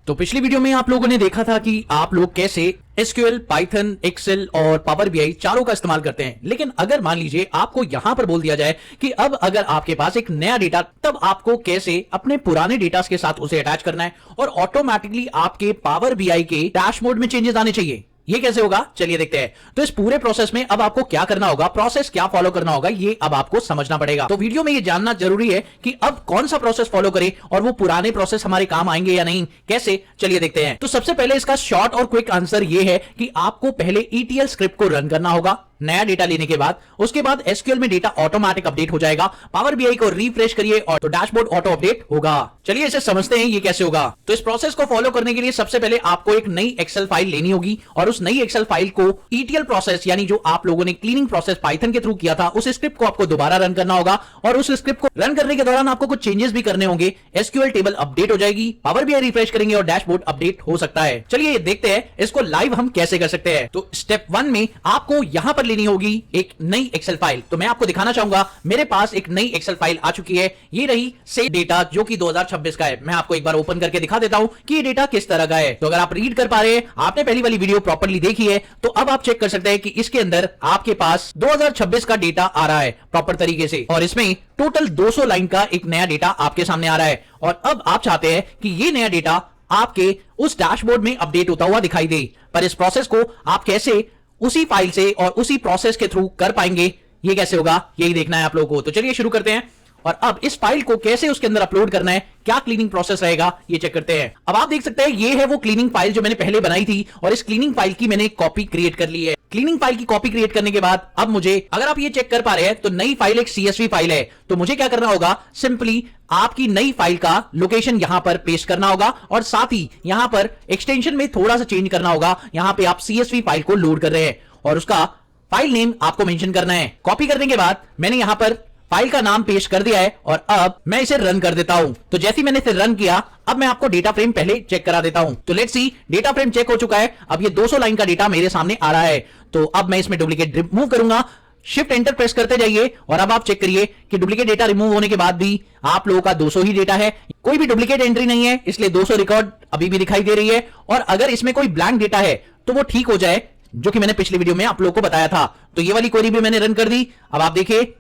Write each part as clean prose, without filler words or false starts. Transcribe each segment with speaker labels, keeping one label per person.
Speaker 1: तो पिछली वीडियो में आप लोगों ने देखा था कि आप लोग कैसे एसक्यूएल, पाइथन, एक्सेल और पावर बीआई चारों का इस्तेमाल करते हैं। लेकिन अगर मान लीजिए आपको यहां पर बोल दिया जाए कि अब अगर आपके पास एक नया डेटा, तब आपको कैसे अपने पुराने डेटा के साथ उसे अटैच करना है और ऑटोमेटिकली आपके पावर बीआई के डैशबोर्ड में चेंजेस आने चाहिए। ये कैसे होगा, चलिए देखते हैं। तो इस पूरे प्रोसेस में अब आपको क्या करना होगा, प्रोसेस क्या फॉलो करना होगा, ये अब आपको समझना पड़ेगा। तो वीडियो में ये जानना जरूरी है कि अब कौन सा प्रोसेस फॉलो करें और वो पुराने प्रोसेस हमारे काम आएंगे या नहीं, कैसे, चलिए देखते हैं। तो सबसे पहले इसका शॉर्ट और क्विक आंसर ये है कि आपको पहले ETL स्क्रिप्ट को रन करना होगा नया डेटा लेने के बाद। उसके बाद एसक्यूएल में डेटा ऑटोमेटिक अपडेट हो जाएगा। पावर बीआई को रिफ्रेश करिए और तो डैशबोर्ड ऑटो अपडेट होगा। चलिए इसे समझते हैं ये कैसे होगा। तो इस प्रोसेस को फॉलो करने के लिए सबसे पहले आपको एक नई एक्सेल फाइल लेनी होगी और उस नई एक्सेल फाइल को ETL प्रोसेस, यानी जो आप लोगों ने क्लीनिंग प्रोसेस पाइथन के थ्रू किया था, उस स्क्रिप्ट को आपको दोबारा रन करना होगा। और उस स्क्रिप्ट को रन करने के दौरान आपको कुछ चेंजेस भी करने होंगे। एसक्यूएल टेबल अपडेट हो जाएगी, पावर बीआई रिफ्रेश करेंगे और डैशबोर्ड अपडेट हो सकता है। चलिए देखते हैं इसको लाइव हम कैसे कर सकते हैं। तो स्टेप 1 में आपको यहां पर लेनी होगी एक नई एक्सेल फाइल। तो मैं आपको दिखाना चाहूंगा, मेरे पास एक नई एक्सेल फाइल आ चुकी है। ये रही से डेटा जो कि 2026 का है। मैं आपको एक बार ओपन करके दिखा देता हूं कि ये डेटा किस तरह का है। तो अगर आप रीड कर पा रहे हैं, आपने पहली वाली वीडियो प्रॉपर्ली देखी है, तो अब आप चेक कर सकते हैं कि इसके अंदर आपके पास 2026 का डेटा आ रहा है प्रॉपर तरीके से, और इसमें टोटल 200 लाइन का एक नया डेटा आपके सामने आ रहा है। और अब आप चाहते हैं कि ये नया डेटा आपके उस डैशबोर्ड में अपडेट होता हुआ दिखाई दे, पर इस प्रोसेस को आप कैसे उसी फाइल से और उसी प्रोसेस के थ्रू कर पाएंगे, ये कैसे होगा, यही देखना है आप लोगों को। तो चलिए शुरू करते हैं। और अब इस फाइल को कैसे उसके अंदर अपलोड करना है, क्या क्लीनिंग प्रोसेस रहेगा, ये चेक करते हैं। अब आप देख सकते हैं ये है वो क्लीनिंग फाइल जो मैंने पहले बनाई थी, और इस क्लीनिंग फाइल की मैंने कॉपी क्रिएट कर ली है। क्लीनिंग फाइल की कॉपी क्रिएट करने के बाद अब मुझे, अगर आप ये चेक कर पा रहे हैं, तो नई फाइल एक CSV फाइल है। तो मुझे क्या करना होगा, सिंपली आपकी नई फाइल का लोकेशन यहां पर पेस्ट करना होगा और साथ ही यहां पर एक्सटेंशन में थोड़ा सा चेंज करना होगा। यहां पे आप CSV फाइल को लोड कर रहे हैं और उसका फाइल नेम आपको मेंशन करना है। कॉपी करने के बाद मैंने यहां पर फाइल का नाम पेस्ट कर दिया है और अब मैं इसे रन कर देता हूं। तो जैसे ही मैंने इसे रन किया, अब मैं आपको डेटा फ्रेम पहले चेक करा देता हूं। तो let's see, data frame check हो चुका है। अब ये 200 लाइन का डेटा मेरे सामने आ रहा है। तो अब मैं इसमें डुप्लीकेट रिमूव करूंगा। शिफ्ट एंटर प्रेस करते जाइए और अब आप चेक करिए कि डुप्लीकेट डेटा रिमूव होने के बाद भी आप लोगों का 200 ही डेटा है, कोई भी डुप्लीकेट एंट्री नहीं है, इसलिए 200 रिकॉर्ड अभी भी दिखाई दे रही है। और अगर इसमें कोई ब्लैंक डेटा है तो वो ठीक हो जाए, जो कि मैंने पिछली वीडियो में आप लोगों को बताया था। तो ये वाली क्वेरी भी मैंने रन कर दी। अब आप देखिए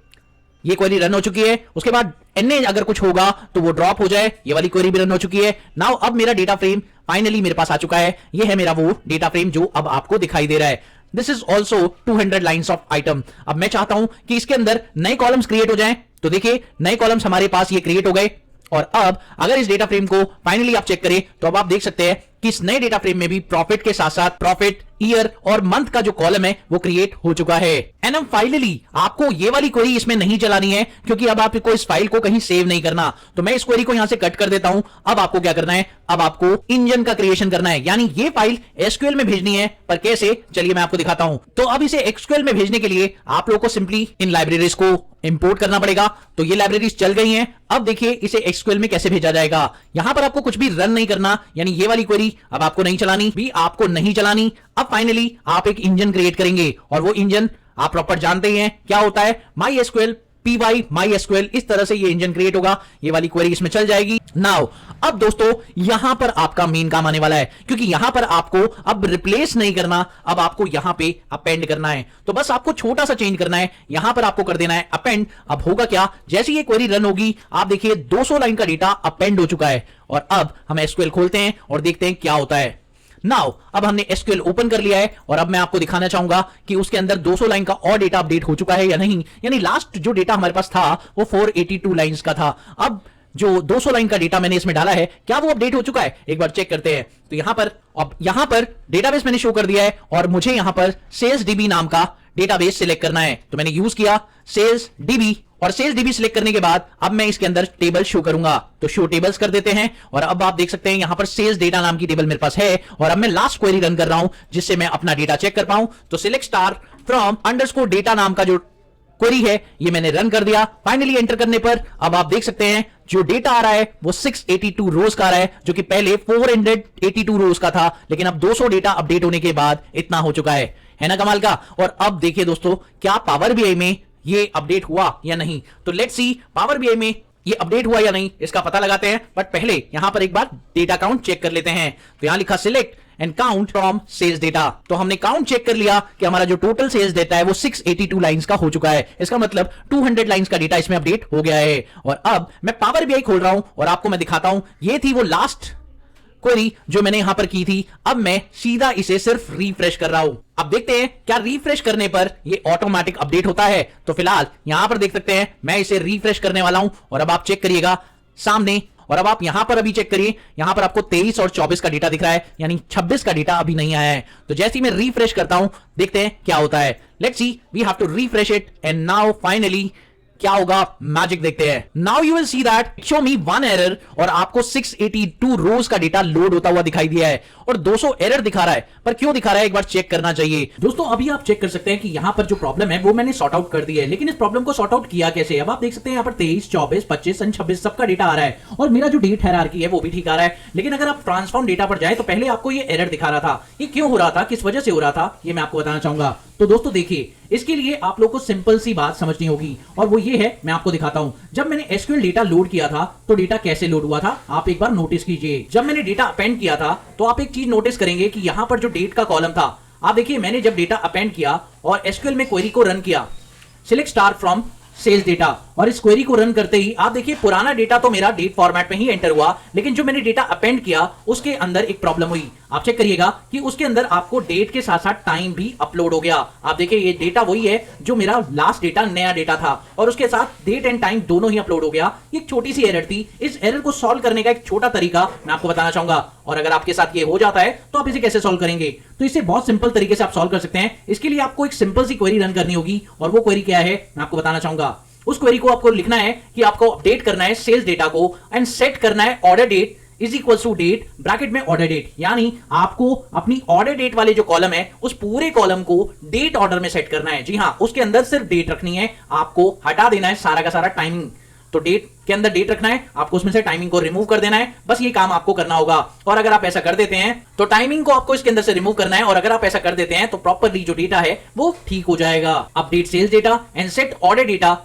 Speaker 1: ये क्वेरी रन हो चुकी है। उसके बाद NA अगर कुछ होगा तो वो ड्रॉप हो जाए, ये वाली क्वेरी भी रन हो चुकी है। नाउ अब मेरा डेटा फ्रेम फाइनली मेरे पास आ चुका है। ये है मेरा वो डेटा फ्रेम जो अब आपको दिखाई दे रहा है। This is also 200 lines of item. अब मैं चाहता हूं कि इसके अंदर नए कॉलम्स क्रिएट हो जाएं। तो देखिए नए कॉलम्स हमारे पास ये क्रिएट हो गए। और अब अगर इस डेटा फ्रेम को फाइनली आप चेक करें, तो अब आप देख सकते हैं कि इस नए डेटा फ्रेम में भी प्रॉफिट के साथ साथ प्रॉफिट, ईयर और मंथ का जो कॉलम है वो क्रिएट हो चुका है। एंड अब फाइनली आपको ये वाली क्वेरी इसमें नहीं चलानी है, क्योंकि अब आपको इस फाइल को कहीं सेव नहीं करना। तो मैं इस क्वेरी को यहां से कट कर देता हूं। अब आपको क्या करना है, अब आपको इंजन का क्रिएशन करना है, यानी ये फाइल एसक्यूएल में भेजनी है। पर कैसे, चलिए मैं आपको दिखाता हूं। तो अब इसे एसक्यूएल में भेजने के लिए आप लोगों को सिंपली इन लाइब्रेरीज को इंपोर्ट करना पड़ेगा। तो ये लाइब्रेरीज चल गई हैं। अब देखिए इसे एसक्यूएल में कैसे भेजा जाएगा। यहां पर आपको कुछ भी रन नहीं करना, यानी ये वाली क्वेरी अब आपको नहीं चलानी, भी आपको नहीं चलानी। अब फाइनली आप एक इंजन क्रिएट करेंगे और वो इंजन आप प्रॉपर जानते ही हैं क्या होता है, MySQL PY MySQL, इस तरह से ये इंजन क्रिएट होगा। ये वाली क्वेरी इसमें चल जाएगी। नाउ अब दोस्तों यहां पर आपका मेन काम आने वाला है, क्योंकि यहां पर आपको अब रिप्लेस नहीं करना, अब आपको यहां पे अपेंड करना है। तो बस आपको छोटा सा चेंज करना है, यहां पर आपको कर देना है अपेंड। अब होगा क्या, जैसे ये क्वेरी रन होगी, आप देखिए 200 लाइन का डेटा अपेंड हो चुका है। और अब हम एसक्यूएल खोलते हैं और देखते हैं क्या होता है। नाउ अब हमने एसक्यूएल ओपन कर लिया है और अब मैं आपको दिखाना चाहूंगा कि उसके अंदर 200 लाइन का और डेटा अपडेट हो चुका है या नहीं। यानी लास्ट जो डेटा हमारे पास था वो 482 लाइंस का था। अब जो 200 लाइन का डेटा मैंने इसमें डाला है, क्या वो अपडेट हो चुका है, एक बार चेक करते हैं। तो यहां पर डेटाबेस मैंने शो कर दिया है और मुझे यहां पर सेल्सडीबी नाम का डेटाबेस सिलेक्ट करना है। तो मैंने यूज किया सेल्सडीबी और सेल्सडीबी सिलेक्ट करने के बाद अब मैं इसके अंदर टेबल शो करूंगा। तो शो टेबल्स कर देते हैं और अब आप देख सकते हैं यहां पर सेल्स डेटा नाम की टेबल मेरे पास है। और अब मैं लास्ट क्वेरी रन कर रहा हूं जिससे मैं अपना डेटा चेक कर पाऊं। तो select star from underscore data नाम का जो क्वेरी है ये मैंने रन कर दिया। फाइनली एंटर करने पर अब आप देख सकते हैं जो डेटा आ रहा है वो 682 रोज का आ रहा है, जो कि पहले 482 रोज का था, लेकिन अब 200 डेटा अपडेट होने के बाद इतना हो चुका है ना कमाल का। और अब देखिए दोस्तों क्या पावर बीआई में ये अपडेट हुआ या नहीं। तो लेट्स सी पावर बीआई में ये अपडेट हुआ या नहीं इसका पता लगाते हैं, बट पहले यहां पर एक बार डेटा काउंट चेक कर लेते हैं। तो यहां लिखा select and count from sales data. तो हमने काउंट चेक कर लिया कि हमारा जो टोटल सेल्स डेटा है वो 682 लाइंस का हो चुका है। इसका मतलब 200 लाइंस का डेटा इसमें अपडेट हो गया है। और अब मैं पावर बीआई खोल रहा हूं और आपको मैं दिखाता हूं, ये थी वो लास्ट क्वेरी जो मैंने यहां पर की थी। अब मैं सीधा इसे सिर्फ रिफ्रेश कर रहा हूं। अब देखते हैं क्या रिफ्रेश करने पर ये ऑटोमेटिक अपडेट होता है। तो फिलहाल यहां पर देख सकते हैं मैं इसे रिफ्रेश करने वाला हूं और अब आप चेक करिएगा सामने। और अब आप यहां पर अभी चेक करिए, यहां पर आपको 23 और 24 का डेटा दिख रहा है, यानी 26 का डेटा अभी नहीं आया है। तो जैसे ही मैं रिफ्रेश करता हूं देखते हैं क्या होता है। Let's see, we have to refresh it and now finally क्या होगा, मैजिक देखते हैं। Now you will see that show me 1 error और आपको 682 रोज का डेटा लोड होता हुआ दिखाई दिया है और 200 एरर दिखा रहा है। पर क्यों दिखा रहा है एक बार चेक करना चाहिए। दोस्तों अभी आप चेक कर सकते हैं कि यहां पर जो प्रॉब्लम है वो मैंने सॉर्ट आउट कर दी है, लेकिन इस प्रॉब्लम को सॉर्ट आउट किया कैसे। अब आप देख सकते हैं यहां पर 23, 24, 25 और 26 सबका डेटा आ रहा है और मेरा जो डेट हायरार्की है वो भी ठीक आ रहा है। लेकिन अगर आप ट्रांसफॉर्म डेटा पर जाए तो पहले आपको ये एरर दिखा रहा था। ये क्यों हो रहा था, किस वजह से हो रहा था, ये मैं आपको बताना चाहूंगा। तो दोस्तों देखिए, इसके लिए आप लोग को सिंपल सी बात समझनी होगी और वो ये है, मैं आपको दिखाता हूं। जब मैंने एसक्यूएल डेटा लोड किया था तो डेटा कैसे लोड हुआ था आप एक बार नोटिस कीजिए। जब मैंने डेटा अपेंड किया था तो आप एक चीज नोटिस करेंगे कि यहां पर जो डेट का कॉलम था, आप देखिए मैंने जब डेटा अपेंड किया और एसक्यूएल में क्वेरी को रन किया, select star from sales data, और इस क्वेरी को रन करते ही आप देखिए पुराना डेटा तो मेरा डेट फॉर्मेट में ही एंटर हुआ, लेकिन जो मैंने डेटा अपेंड किया उसके अंदर एक प्रॉब्लम हुई। आप चेक करिएगा कि उसके अंदर आपको डेट के साथ साथ टाइम भी अपलोड हो गया। आप देखिए ये डेटा वही है जो मेरा लास्ट डेटा नया डेटा था और उसके साथ डेट एंड टाइम दोनों ही अपलोड हो गया। ये एक छोटी सी एरर थी। इस एरर को सॉल्व करने का एक छोटा तरीका मैं आपको बताना चाहूंगा, और अगर आपके साथ ये हो जाता है तो आप इसे कैसे सॉल्व करेंगे। तो इसे बहुत सिंपल तरीके से आप सॉल्व कर सकते हैं। इसके लिए आपको एक सिंपल सी क्वेरी रन करनी होगी और वो क्वेरी क्या है मैं आपको बताना चाहूंगा। उस क्वेरी को आपको लिखना है कि आपको अपडेट करना है सेल्स डेटा को एंड सेट करना है order date is equal to date bracket में ऑर्डर डेट, यानी आपको अपनी ऑर्डर डेट वाले जो कॉलम है उस पूरे कॉलम को डेट ऑर्डर में सेट करना है। जी हाँ, उसके अंदर सिर्फ डेट रखनी है, आपको हटा देना है सारा का सारा टाइमिंग। तो डेट के अंदर डेट रखना है, आपको उसमें से टाइमिंग को रिमूव कर देना है। बस ये काम आपको करना होगा। और अगर आप ऐसा कर देते हैं तो टाइमिंग को आपको इसके अंदर से रिमूव करना है, और अगर आप ऐसा कर देते हैं तो प्रॉपरली जो डेटा है वो ठीक हो जाएगा। Update sales data and set order data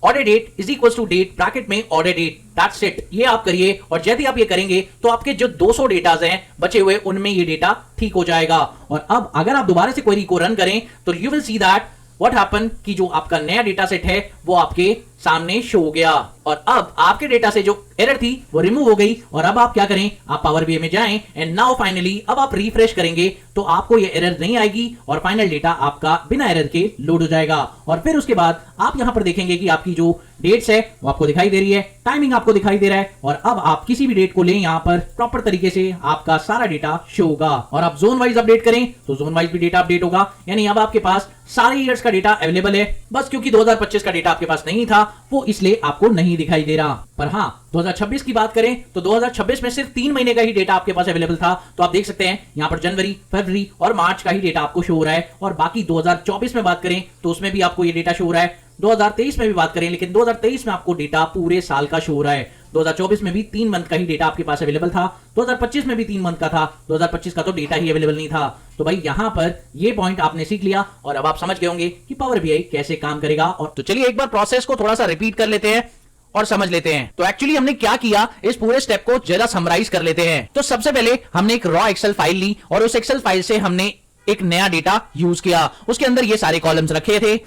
Speaker 1: order date is equal to date bracket में ऑर्डर डेट, दैट्स इट। ये आप करिए और जैसे आप ये करेंगे तो आपके जो 200 डेटाज हैं बचे हुए उनमें ये डेटा ठीक हो जाएगा। और अब अगर आप दोबारा से क्वेरी को रन करें तो you will see that what happen कि जो आपका नया डेटा सेट है वो आपके सामने शो हो गया और अब आपके डेटा से जो एरर थी वो रिमूव हो गई। और अब आप क्या करें, आप पावर बीआई में जाएं एंड नाउ फाइनली अब आप रिफ्रेश करेंगे तो आपको ये एरर नहीं आएगी और फाइनल डेटा आपका बिना एरर के लोड हो जाएगा। और फिर उसके बाद आप यहां पर देखेंगे कि आपकी जो डेट्स है वो आपको दिखाई दे रही है, टाइमिंग आपको दिखाई दे रहा है, और अब आप किसी भी डेट को लें यहां पर प्रॉपर तरीके से आपका सारा डेटा शो होगा। और आप जोन वाइज अपडेट करें तो जोन वाइज भी डेटा अपडेट होगा, यानी अब आपके पास सारे ईयर्स का डेटा अवेलेबल है। बस क्योंकि 2025 का डेटा आपके पास नहीं था वो इसलिए आपको नहीं दिखाई दे रहा। पर हाँ, 2026 की बात करें तो 2026 में सिर्फ 3 महीने का ही डेटा आपके पास अवेलेबल था। तो आप देख सकते हैं यहां पर जनवरी, फरवरी और मार्च का ही डेटा आपको शो हो रहा है। और बाकी 2024 में बात करें तो उसमें भी आपको ये डेटा शो हो रहा है। 2023 में भी बात करें, लेकिन 2023 में आपको डेटा पूरे साल का शो हो रहा है। 2024 में भी 3 मंथ का ही डेटा आपके पास अवेलेबल था, 2025 में भी 3 मंथ का था, 2025 का तो डेटा ही अवेलेबल नहीं था। तो भाई यहां पर ये पॉइंट आपने सीख लिया और अब आप समझ गए होंगे कि पावर बीआई कैसे काम करेगा। और तो चलिए एक बार प्रोसेस को थोड़ा सा रिपीट कर लेते हैं और समझ लेते हैं। तो एक्चुअली हमने क्या किया, इस पूरे स्टेप को जरा समराइज कर लेते हैं। तो सबसे पहले हमने एक रॉ एक्सेल फाइल ली और उस एक्सेल फाइल से हमने एक नया डेटा यूज किया। उसके अंदर ये सारे कॉलम्स रखे थे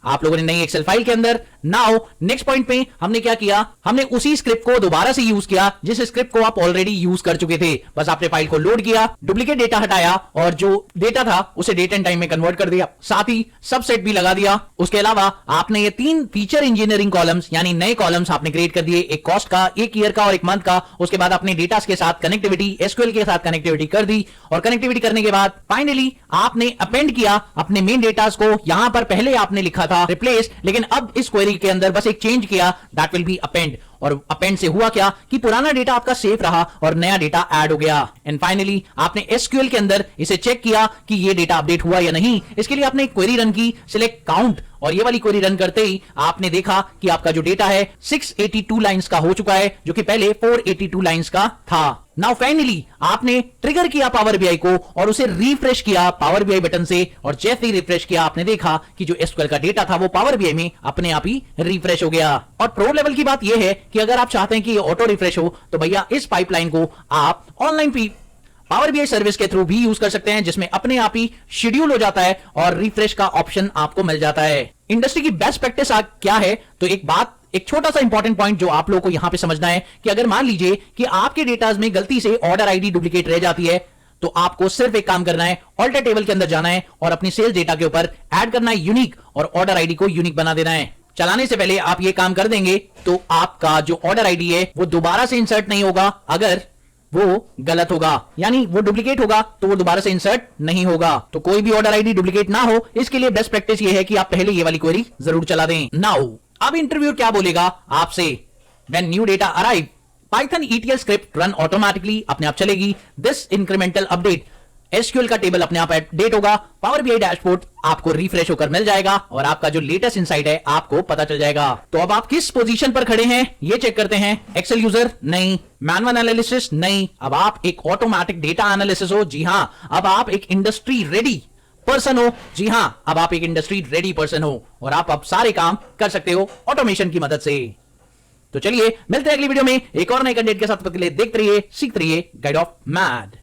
Speaker 1: आप लोगों ने नई एक्सेल फाइल के अंदर। नाउ नेक्स्ट पॉइंट पे हमने क्या किया, हमने उसी स्क्रिप्ट को दोबारा से यूज किया जिस स्क्रिप्ट को आप ऑलरेडी यूज कर चुके थे। बस आपने फाइल को लोड किया, डुप्लीकेट डेटा हटाया और जो डेटा था उसे डेट एंड टाइम में कन्वर्ट कर दिया, साथ ही सबसेट भी लगा दिया। उसके अलावा आपने ये 3 फीचर इंजीनियरिंग कॉलम्स यानी नए कॉलम्स आपने क्रिएट कर दिए, एक कॉस्ट का, एक ईयर का और एक मंथ का। उसके बाद आपने डेटा के साथ कनेक्टिविटी, एसक्यूएल के साथ कनेक्टिविटी कर दी और कनेक्टिविटी करने के बाद फाइनली आपने अपेंड किया अपने मेन डेटास को। यहां पर पहले आपने लिखा था रिप्लेस, लेकिन अब इस क्वेरी के अंदर बस एक चेंज किया, दैट विल बी अपेंड। और अपेंड से हुआ क्या कि पुराना डेटा आपका सेफ रहा और नया डेटा ऐड हो गया। एंड फाइनली आपने एसक्यूएल के अंदर इसे चेक किया कि ये डेटा अपडेट हुआ या नहीं। इसके लिए आपने एक क्वेरी रन की, सिलेक्ट काउंट, और ये वाली क्वेरी रन करते ही आपने देखा कि आपका जो डेटा है 682 लाइंस का हो चुका है, जो कि पहले 482 लाइंस का था। नाउ फाइनली आपने ट्रिगर किया पावर बीआई को और उसे रिफ्रेश किया पावर बीआई बटन से, और जैसे ही रिफ्रेश किया आपने देखा कि जो एसक्यूएल का डेटा था वो पावर बीआई में अपने आप ही रिफ्रेश हो गया। और प्रो लेवल की बात यह है कि अगर आप चाहते हैं कि ये ऑटो रिफ्रेश हो तो भैया इस पाइपलाइन को आप ऑनलाइन पावर बीआई सर्विस के थ्रू भी यूज कर सकते हैं, जिसमें अपने आप ही शेड्यूल हो जाता है और रिफ्रेश का ऑप्शन आपको मिल जाता है। इंडस्ट्री की बेस्ट प्रैक्टिस क्या है, तो एक छोटा सा इंपॉर्टेंट पॉइंट जो आप लोगों को यहां पे समझना है कि अगर मान लीजिए कि आपके डेटाज में गलती से ऑर्डर आईडी डुप्लीकेट रह जाती है, तो आपको सिर्फ एक काम करना है, ऑल्टर टेबल के अंदर जाना है और अपनी सेल्स डेटा के ऊपर ऐड करना है यूनिक, और ऑर्डर आईडी को यूनिक बना देना है। चलाने से पहले आप ये काम कर देंगे तो आपका जो ऑर्डर आईडी है वो दोबारा से इंसर्ट नहीं होगा अगर वो गलत होगा, यानी वो डुप्लीकेट होगा तो वो दोबारा से इंसर्ट नहीं होगा। तो कोई भी ऑर्डर आईडी डुप्लीकेट ना हो, इसके लिए बेस्ट प्रैक्टिस ये है कि आप पहले ये वाली क्वेरी जरूर चला दें। नाउ अब इंटरव्यूअर क्या बोलेगा आपसे, when new data arrive Python ETL script run automatically, अपने आप चलेगी। दिस इंक्रीमेंटल अपडेट, एसक्यूएल का टेबल अपने आप अपडेट होगा, पावर बीआई डैशबोर्ड आपको रिफ्रेश होकर मिल जाएगा और आपका जो लेटेस्ट इनसाइट है आपको पता चल जाएगा। तो अब आप किस पोजीशन पर खड़े हैं ये चेक करते हैं। एक्सेल यूजर नहीं, मैनुअल एनालिसिस नहीं, अब आप एक ऑटोमेटिक डेटा एनालिसिस हो। जी हां, अब आप एक इंडस्ट्री रेडी पर्सन हो। जी हां, अब आप एक इंडस्ट्री रेडी पर्सन हो और आप अब सारे काम कर सकते हो ऑटोमेशन की मदद से। तो चलिए मिलते हैं अगली वीडियो में एक और नए कंटेंट के साथ। तब तक के लिए देखते रहिए, सीखते रहिए गाइड ऑफ मैड।